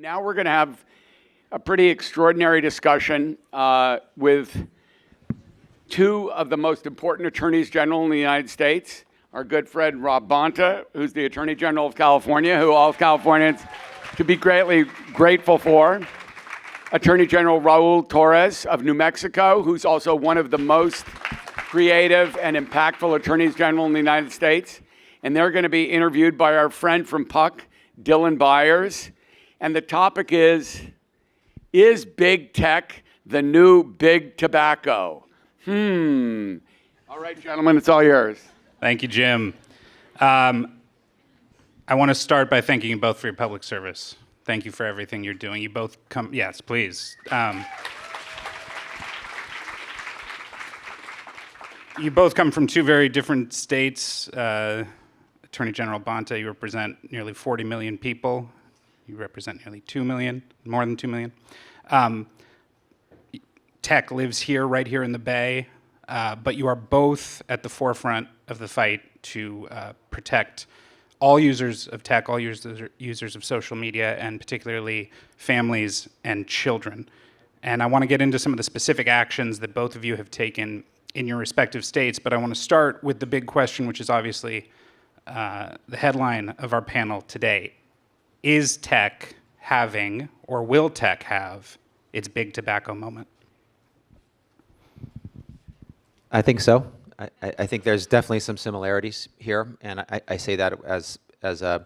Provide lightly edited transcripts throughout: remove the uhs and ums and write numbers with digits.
Now we're going to have a pretty extraordinary discussion with two of the most important attorneys general in the United States. Our good friend Rob Bonta, who's the Attorney General of California, who all Californians should be greatly grateful for. Attorney General Raúl Torrez of New Mexico, who's also one of the most creative and impactful attorneys general in the United States. And they're going to be interviewed by our friend from Puck, Dylan Byers. And the topic is big tech the new big tobacco? All right, gentlemen, it's all yours. Thank you, Jim. I want to start by thanking you both for your public service. Thank you for everything you're doing. You both come, yes, please. You both come from two very different states. Attorney General Bonta, you represent nearly 40 million people. You represent nearly 2 million, more than 2 million. Tech lives here, right here in the Bay, but you are both at the forefront of the fight to protect all users of tech, all users of social media, and particularly families and children. And I want to get into some of the specific actions that both of you have taken in your respective states, but I want to start with the big question, which is obviously the headline of our panel today. Is tech having, or will tech have, its big tobacco moment? I think so. I think there's definitely some similarities here, and I say that as a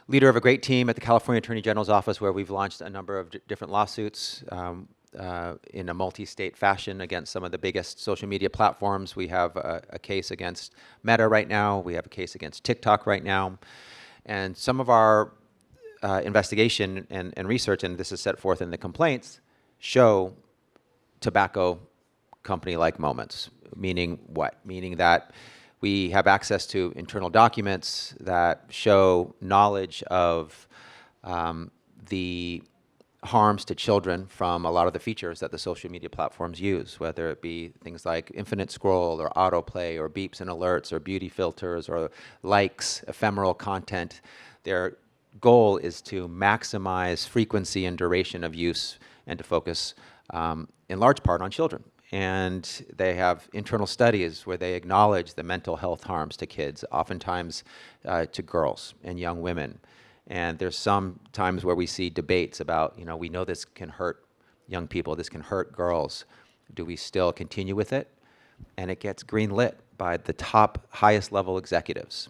leader of a great team at the California Attorney General's office, where we've launched a number of different lawsuits in a multi-state fashion against some of the biggest social media platforms. We have a case against Meta right now. We have a case against TikTok right now. And some of our investigation and research, and this is set forth in the complaints, show tobacco company-like moments. Meaning what? Meaning that we have access to internal documents that show knowledge of the harms to children from a lot of the features that the social media platforms use, whether it be things like infinite scroll or autoplay or beeps and alerts or beauty filters or likes, ephemeral content. Their goal is to maximize frequency and duration of use and to focus in large part on children. And they have internal studies where they acknowledge the mental health harms to kids, oftentimes to girls and young women. And there's some times where we see debates about, we know this can hurt young people, this can hurt girls. Do we still continue with it? And it gets green-lit by the top, highest level executives.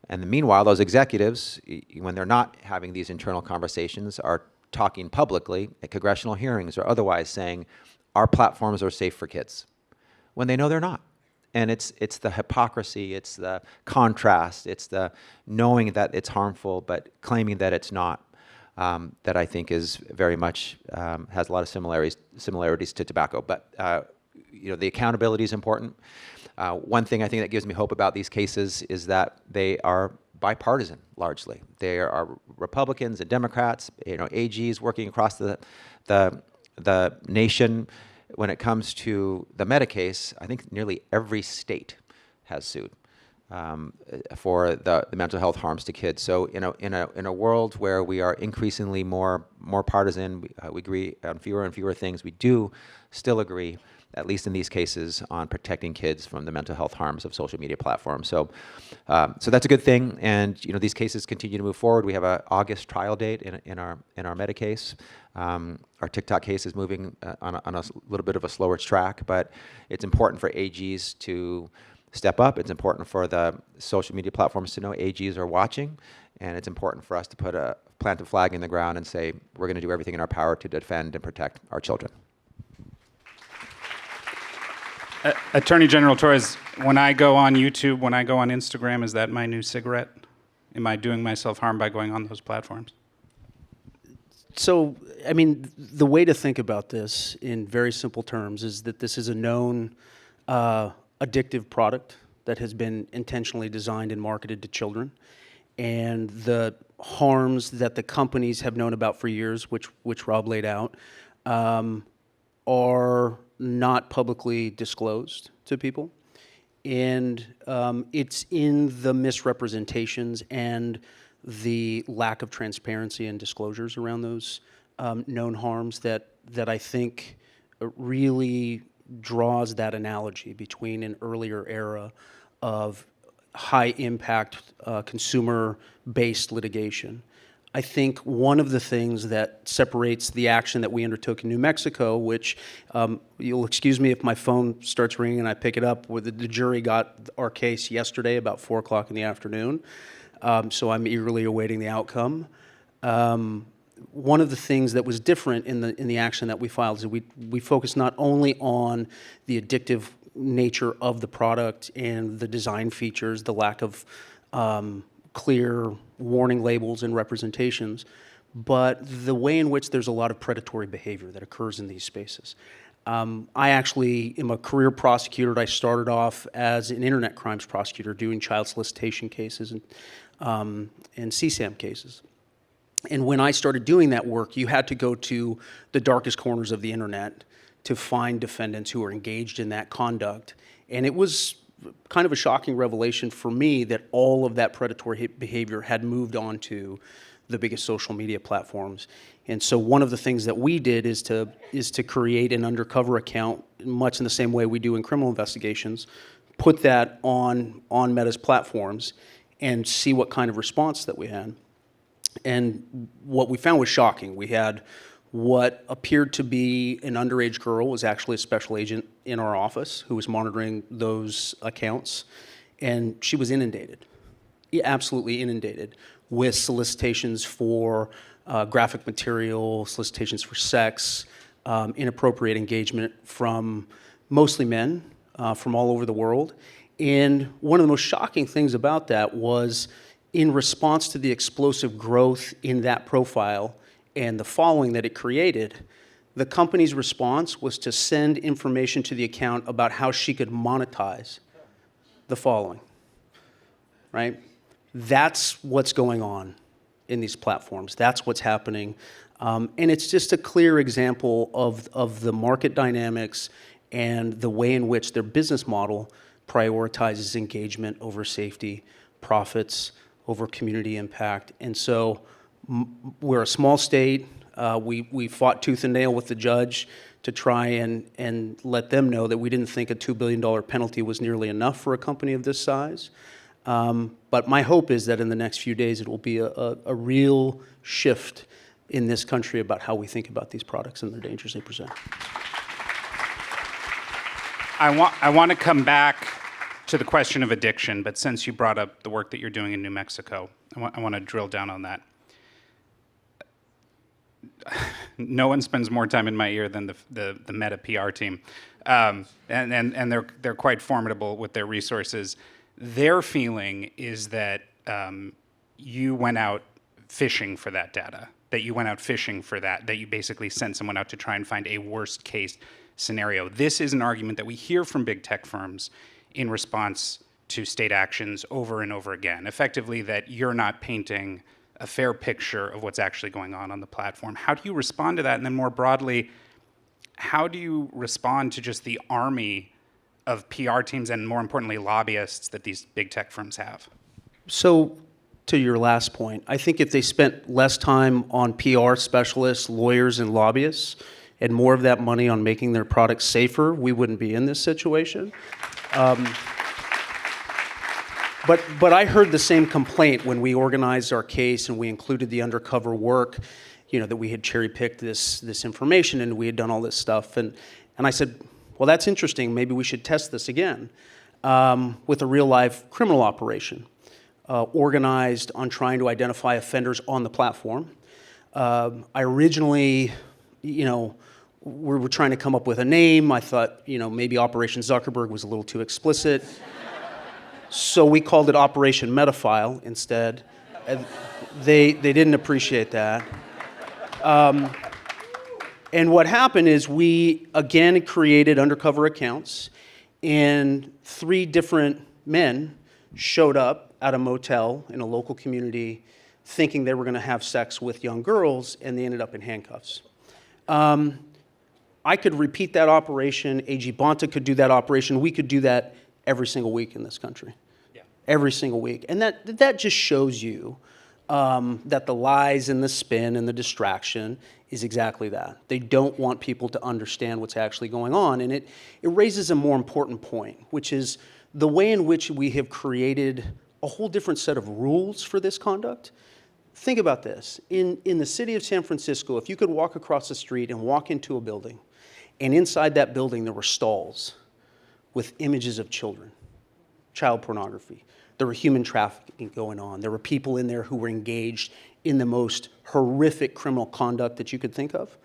And meanwhile, those executives, when they're not having these internal conversations, are talking publicly at congressional hearings or otherwise saying, our platforms are safe for kids, when they know they're not. And it's the hypocrisy, it's the contrast, it's the knowing that it's harmful but claiming that it's not, that I think is very much, has a lot of similarities to tobacco. But the accountability is important. One thing I think that gives me hope about these cases is that they are bipartisan, largely. They are Republicans and Democrats, AGs working across the nation. When it comes to the Meta case, I think nearly every state has sued for the mental health harms to kids. So in a world where we are increasingly more partisan, we agree on fewer and fewer things. We do still agree, at least in these cases, on protecting kids from the mental health harms of social media platforms. So that's a good thing. And these cases continue to move forward. We have an August trial date in our Meta case. Our TikTok case is moving on a little bit of a slower track, but it's important for AGs to step up. It's important for the social media platforms to know AGs are watching, and it's important for us to plant a flag in the ground and say we're going to do everything in our power to defend and protect our children. Attorney General Torrez, when I go on YouTube, when I go on Instagram, is that my new cigarette? Am I doing myself harm by going on those platforms? So, the way to think about this in very simple terms is that this is a known addictive product that has been intentionally designed and marketed to children. And the harms that the companies have known about for years, which Rob laid out, are not publicly disclosed to people. And it's in the misrepresentations and the lack of transparency and disclosures around those known harms that I think really draws that analogy between an earlier era of high impact consumer-based litigation. I think one of the things that separates the action that we undertook in New Mexico, which you'll excuse me if my phone starts ringing and I pick it up, where the jury got our case yesterday about 4 o'clock in the afternoon, so I'm eagerly awaiting the outcome. One of the things that was different in the action that we filed is we focused not only on the addictive nature of the product and the design features, the lack of clear warning labels and representations, but the way in which there's a lot of predatory behavior that occurs in these spaces. I actually am a career prosecutor. I started off as an internet crimes prosecutor doing child solicitation cases and CSAM cases. And when I started doing that work, you had to go to the darkest corners of the internet to find defendants who were engaged in that conduct. And it was kind of a shocking revelation for me that all of that predatory behavior had moved on to the biggest social media platforms. And so one of the things that we did is to create an undercover account, much in the same way we do in criminal investigations, put that on Meta's platforms and see what kind of response that we had. And what we found was shocking. We had what appeared to be an underage girl was actually a special agent in our office who was monitoring those accounts, and she was inundated, absolutely inundated, with solicitations for graphic material, solicitations for sex, inappropriate engagement from mostly men from all over the world. And one of the most shocking things about that was, in response to the explosive growth in that profile and the following that it created, the company's response was to send information to the account about how she could monetize the following, right? That's what's going on in these platforms. That's what's happening. And it's just a clear example of the market dynamics and the way in which their business model prioritizes engagement over safety, profits over community impact. And so we're a small state. We fought tooth and nail with the judge to try and let them know that we didn't think a $2 billion penalty was nearly enough for a company of this size. But my hope is that in the next few days it will be a real shift in this country about how we think about these products and the dangers they present. I want to come back to the question of addiction, but since you brought up the work that you're doing in New Mexico, I want to drill down on that. No one spends more time in my ear than the Meta PR team, and they're quite formidable with their resources. Their feeling is that you went out fishing for that data, that you basically sent someone out to try and find a worst case scenario. This is an argument that we hear from big tech firms in response to state actions over and over again, effectively that you're not painting a fair picture of what's actually going on the platform. How do you respond to that? And then more broadly, how do you respond to just the army of PR teams and, more importantly, lobbyists that these big tech firms have? So, to your last point, I think if they spent less time on PR specialists, lawyers, and lobbyists, and more of that money on making their products safer, we wouldn't be in this situation. But I heard the same complaint when we organized our case and we included the undercover work, that we had cherry-picked this information and we had done all this stuff. And I said, well, that's interesting. Maybe we should test this again with a real-life criminal operation organized on trying to identify offenders on the platform. I originally, we were trying to come up with a name. I thought, maybe Operation Zuckerberg was a little too explicit. So we called it Operation Metaphile instead. They didn't appreciate that. And what happened is we, again, created undercover accounts, and 3 different men showed up at a motel in a local community thinking they were going to have sex with young girls, and they ended up in handcuffs. I could repeat that operation. AG Bonta could do that operation. We could do that every single week in this country. Yeah. Every single week. And that just shows you that the lies and the spin and the distraction is exactly that. They don't want people to understand what's actually going on. And it raises a more important point, which is the way in which we have created a whole different set of rules for this conduct. Think about this. In the city of San Francisco, if you could walk across the street and walk into a building, and inside that building there were stalls with images of children, child pornography. There were human trafficking going on. There were people in there who were engaged in the most horrific criminal conduct that you could think of.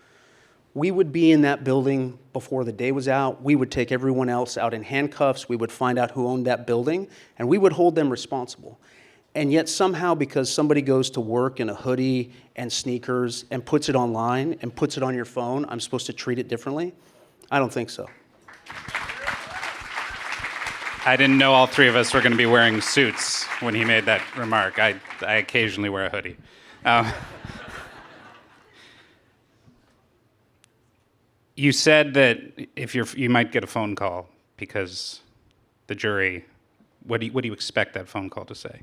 We would be in that building before the day was out. We would take everyone else out in handcuffs. We would find out who owned that building, and we would hold them responsible. And yet somehow, because somebody goes to work in a hoodie and sneakers and puts it online and puts it on your phone, I'm supposed to treat it differently? I don't think so. I didn't know all three of us were going to be wearing suits when he made that remark. I occasionally wear a hoodie. You said that if you might get a phone call because the jury, what do you expect that phone call to say?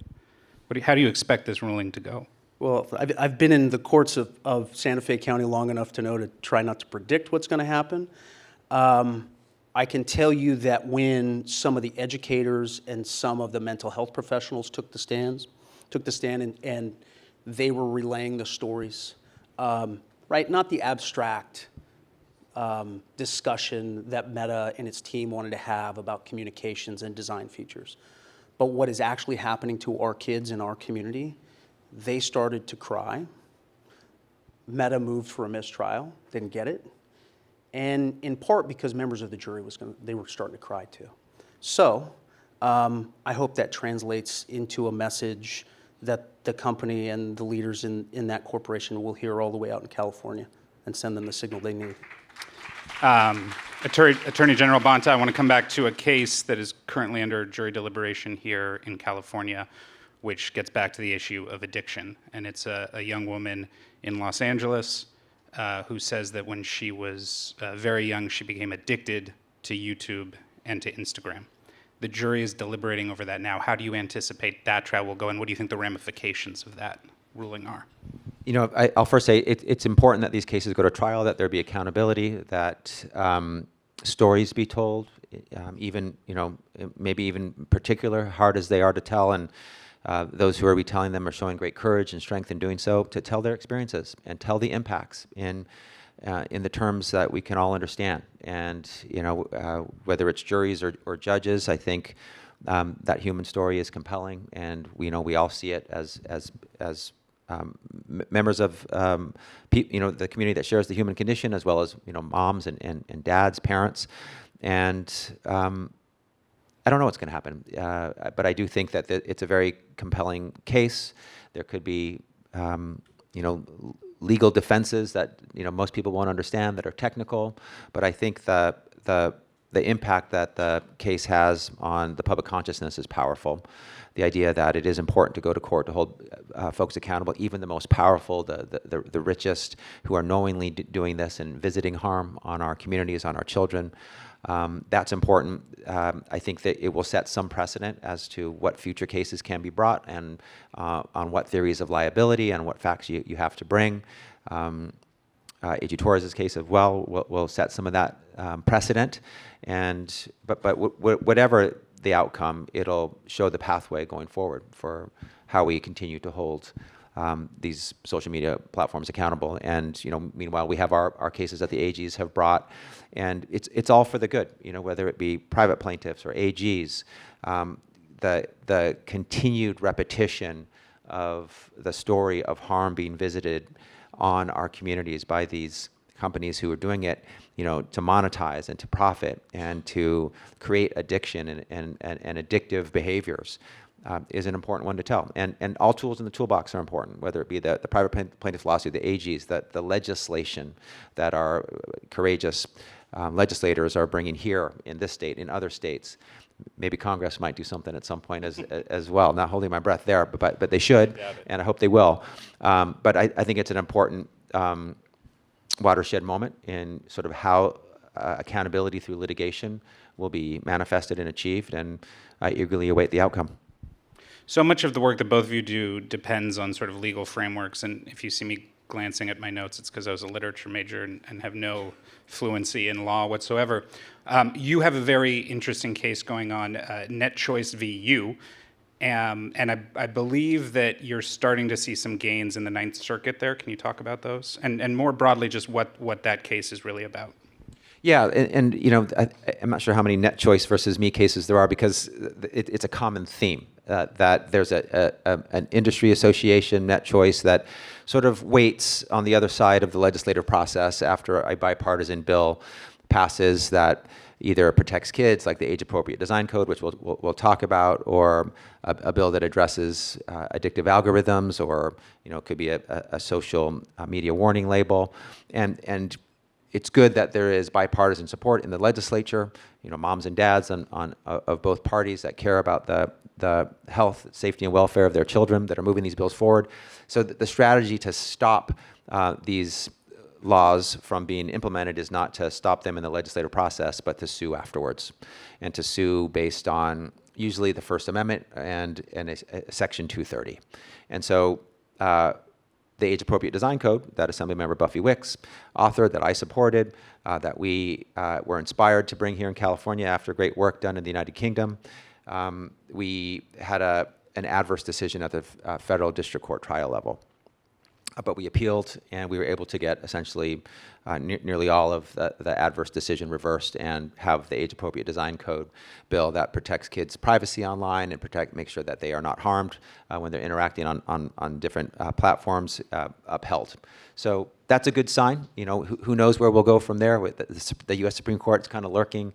How do you expect this ruling to go? Well, I've been in the courts of Santa Fe County long enough to know to try not to predict what's going to happen. I can tell you that when some of the educators and some of the mental health professionals took the stand and they were relaying the stories, right? Not the abstract discussion that Meta and its team wanted to have about communications and design features, but what is actually happening to our kids in our community. They started to cry. Meta moved for a mistrial, didn't get it. And in part because members of the jury they were starting to cry too. So I hope that translates into a message that the company and the leaders in that corporation will hear all the way out in California and send them the signal they need. Attorney General Bonta, I want to come back to a case that is currently under jury deliberation here in California, which gets back to the issue of addiction. And it's a young woman in Los Angeles who says that when she was very young, she became addicted to YouTube and to Instagram. The jury is deliberating over that now. How do you anticipate that trial will go, and what do you think the ramifications of that ruling are? You know, I'll first say it's important that these cases go to trial, that there be accountability, that stories be told, even, maybe even particular, hard as they are to tell, and those who are retelling them are showing great courage and strength in doing so, to tell their experiences and tell the impacts in the terms that we can all understand. And whether it's juries or judges, I think that human story is compelling, and we all see it as members of the community that shares the human condition, as well as moms and dads, parents, and I don't know what's going to happen, but I do think that it's a very compelling case. There could be, legal defenses that most people won't understand, that are technical. But I think the impact that the case has on the public consciousness is powerful. The idea that it is important to go to court to hold folks accountable, even the most powerful, the richest, who are knowingly doing this and visiting harm on our communities, on our children. That's important. I think that it will set some precedent as to what future cases can be brought, and on what theories of liability and what facts you have to bring. A.G. Torrez's case as well will set some of that precedent, but whatever the outcome, it'll show the pathway going forward for how we continue to hold these social media platforms accountable. And meanwhile, we have our cases that the AGs have brought, and it's all for the good. Whether it be private plaintiffs or AGs, the continued repetition of the story of harm being visited on our communities by these companies who are doing it, to monetize and to profit and to create addiction and addictive behaviors. Is an important one to tell. And all tools in the toolbox are important, whether it be the private plaintiff's lawsuit, the AGs, the legislation that our courageous legislators are bringing here in this state, in other states. Maybe Congress might do something at some point as well. Not holding my breath there, but they should, and I hope they will. But I think it's an important watershed moment in sort of how accountability through litigation will be manifested and achieved, and I eagerly await the outcome. So much of the work that both of you do depends on sort of legal frameworks, and if you see me glancing at my notes, it's because I was a literature major and have no fluency in law whatsoever. You have a very interesting case going on, Net Choice v. You, and I believe that you're starting to see some gains in the Ninth Circuit there. Can you talk about those? And more broadly, just what that case is really about. Yeah, and you know, I'm not sure how many Net Choice versus Me cases there are, because it's a common theme that there's an industry association, Net Choice, that sort of waits on the other side of the legislative process after a bipartisan bill passes that either protects kids, like the age-appropriate design code, which we'll talk about, or a bill that addresses addictive algorithms, or it could be a social media warning label, and it's good that there is bipartisan support in the legislature, moms and dads of both parties that care about the health, safety, and welfare of their children that are moving these bills forward. So the strategy to stop these laws from being implemented is not to stop them in the legislative process, but to sue afterwards, and to sue based on usually the First Amendment and a Section 230. And so the age-appropriate design code that Assemblymember Buffy Wicks authored, that I supported, that we were inspired to bring here in California after great work done in the United Kingdom. We had an adverse decision at the federal district court trial level. But we appealed, and we were able to get essentially nearly all of the adverse decision reversed, and have the age-appropriate design code bill that protects kids' privacy online and make sure that they are not harmed when they're interacting on different platforms upheld. So that's a good sign. Who knows where we'll go from there? With the U.S. Supreme Court is kind of lurking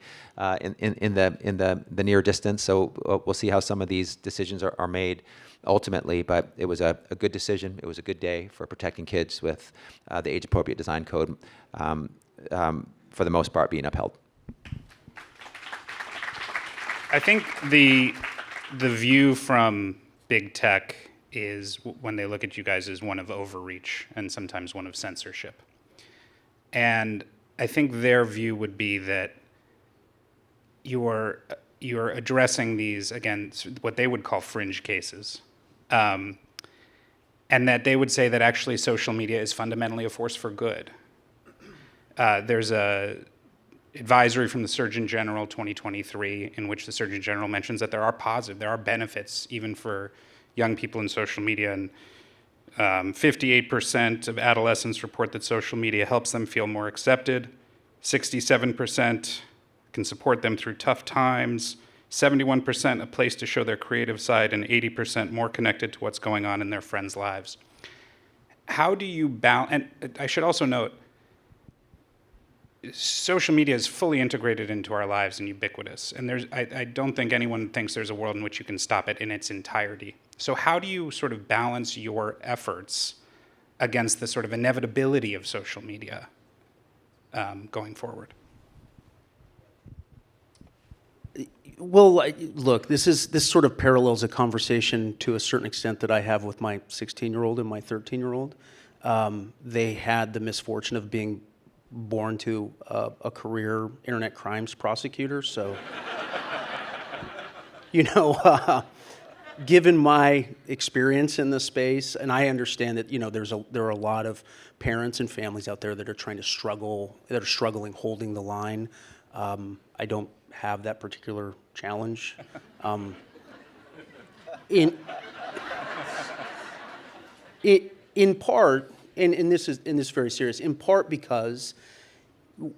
in the near distance. So we'll see how some of these decisions are made ultimately, but it was a good decision. It was a good day for protecting kids with the age-appropriate design code, for the most part, being upheld. I think the view from big tech is, when they look at you guys, is one of overreach and sometimes one of censorship. And I think their view would be that you're addressing these, again, what they would call fringe cases. And that they would say that actually social media is fundamentally a force for good. There's a advisory from the Surgeon General 2023 in which the Surgeon General mentions that there are benefits even for young people in social media, and 58% of adolescents report that social media helps them feel more accepted, 67% can support them through tough times, 71% a place to show their creative side, and 80% more connected to what's going on in their friends' lives. How do you balance, and I should also note, social media is fully integrated into our lives and ubiquitous, and I don't think anyone thinks there's a world in which you can stop it in its entirety. So how do you sort of balance your efforts against the sort of inevitability of social media going forward? Well, look, this sort of parallels a conversation to a certain extent that I have with my 16-year-old and my 13-year-old. They had the misfortune of being born to a career internet crimes prosecutor. So, given my experience in this space, and I understand that there are a lot of parents and families out there that are struggling holding the line. I don't have that particular challenge. In part, and this is very serious, in part because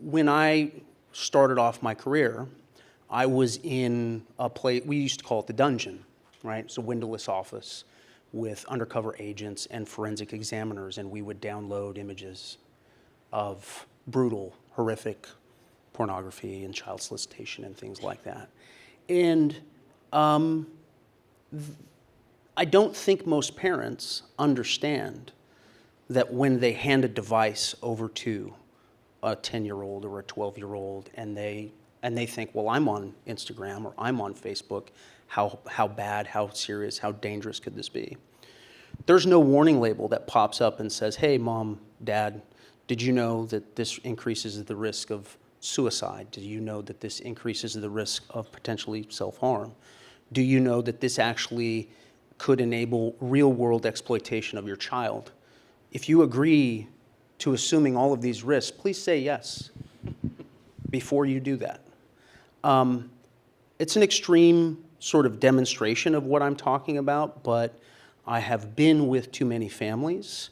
when I started off my career, I was in a place, we used to call it the dungeon, right? It's a windowless office with undercover agents and forensic examiners, and we would download images of brutal, horrific pornography and child solicitation and things like that. And I don't think most parents understand that when they hand a device over to a 10-year-old or a 12-year-old and they think, well, I'm on Instagram or I'm on Facebook, how bad, how serious, how dangerous could this be? There's no warning label that pops up and says, hey, mom, dad, did you know that this increases the risk of suicide? Do you know that this increases the risk of potentially self-harm? Do you know that this actually could enable real-world exploitation of your child. If you agree to assuming all of these risks, please say yes before you do that. It's an extreme sort of demonstration of what I'm talking about, but I have been with too many families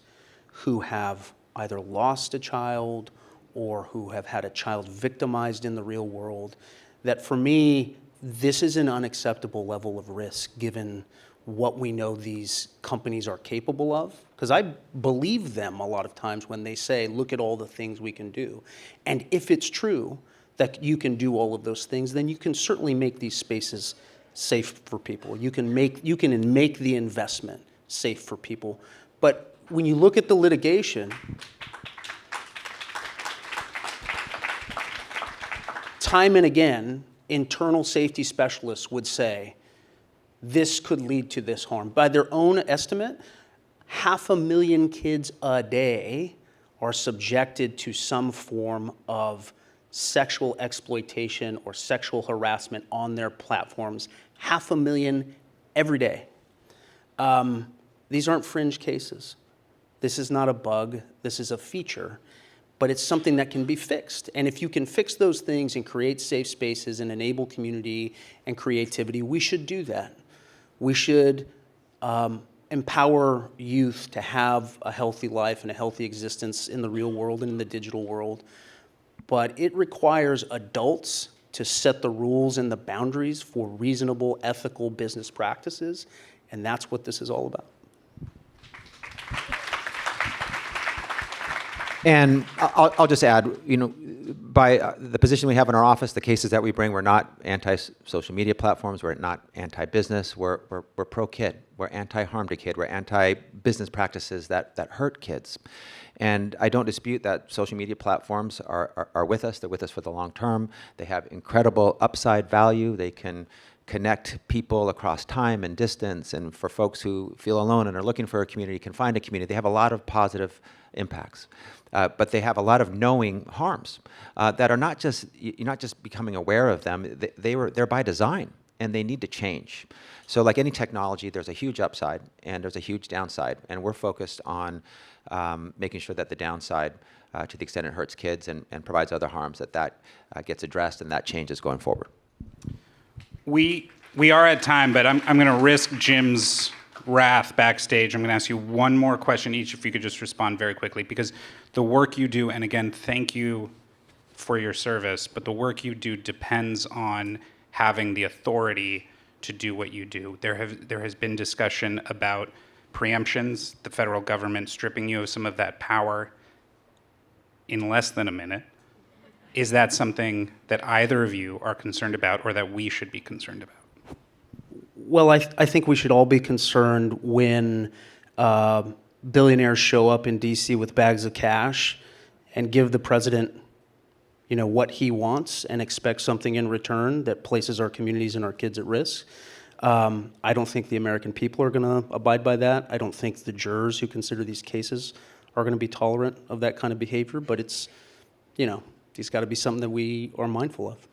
who have either lost a child or who have had a child victimized in the real world, that for me, this is an unacceptable level of risk given what we know these companies are capable of. Because I believe them a lot of times when they say, look at all the things we can do. And if it's true that you can do all of those things, then you can certainly make these spaces safe for people. You can make the investment safe for people. But when you look at the litigation, time and again, internal safety specialists would say, this could lead to this harm. By their own estimate, 500,000 kids a day are subjected to some form of sexual exploitation or sexual harassment on their platforms. 500,000 every day. These aren't fringe cases. This is not a bug. This is a feature. But it's something that can be fixed. And if you can fix those things and create safe spaces and enable community and creativity, we should do that. We should empower youth to have a healthy life and a healthy existence in the real world and in the digital world. But it requires adults to set the rules and the boundaries for reasonable, ethical business practices, and that's what this is all about. And I'll just add, by the position we have in our office, the cases that we bring, we're not anti-social media platforms, we're not anti-business, we're pro-kid, we're anti-harm to kid, we're anti-business practices that hurt kids. And I don't dispute that social media platforms are with us, they're with us for the long term, they have incredible upside value, they can connect people across time and distance, and for folks who feel alone and are looking for a community can find a community. They have a lot of positive impacts. But they have a lot of knowing harms that are not just, you're not just becoming aware of them, they're by design and they need to change. So like any technology, there's a huge upside and there's a huge downside, and we're focused on making sure that the downside, to the extent it hurts kids and provides other harms, that gets addressed and that changes going forward. We are at time, but I'm going to risk Jim's wrath backstage. I'm going to ask you one more question each, if you could just respond very quickly, because the work you do, and again, thank you for your service, but the work you do depends on having the authority to do what you do. There has been discussion about preemptions, the federal government stripping you of some of that power in less than a minute. Is that something that either of you are concerned about or that we should be concerned about? Well, I think we should all be concerned when billionaires show up in D.C. with bags of cash and give the president, what he wants and expect something in return that places our communities and our kids at risk. I don't think the American people are going to abide by that. I don't think the jurors who consider these cases are going to be tolerant of that kind of behavior. But it's, it's got to be something that we are mindful of.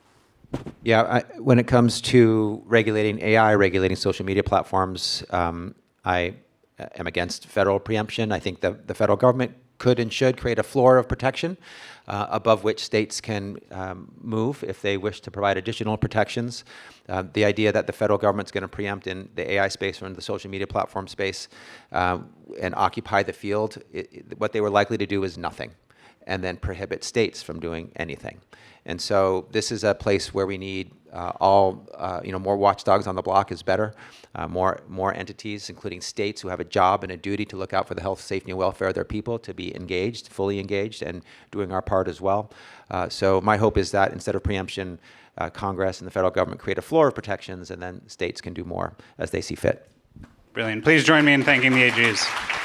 Yeah, when it comes to regulating AI, regulating social media platforms, I am against federal preemption. I think the federal government could and should create a floor of protection above which states can move if they wish to provide additional protections. The idea that the federal government's going to preempt in the AI space or in the social media platform space and occupy the field, what they were likely to do is nothing, and then prohibit states from doing anything. And so this is a place where we need more watchdogs on the block is better, more entities, including states who have a job and a duty to look out for the health, safety, and welfare of their people, to be engaged, fully engaged, and doing our part as well. So my hope is that instead of preemption, Congress and the federal government create a floor of protections, and then states can do more as they see fit. Brilliant. Please join me in thanking the AGs.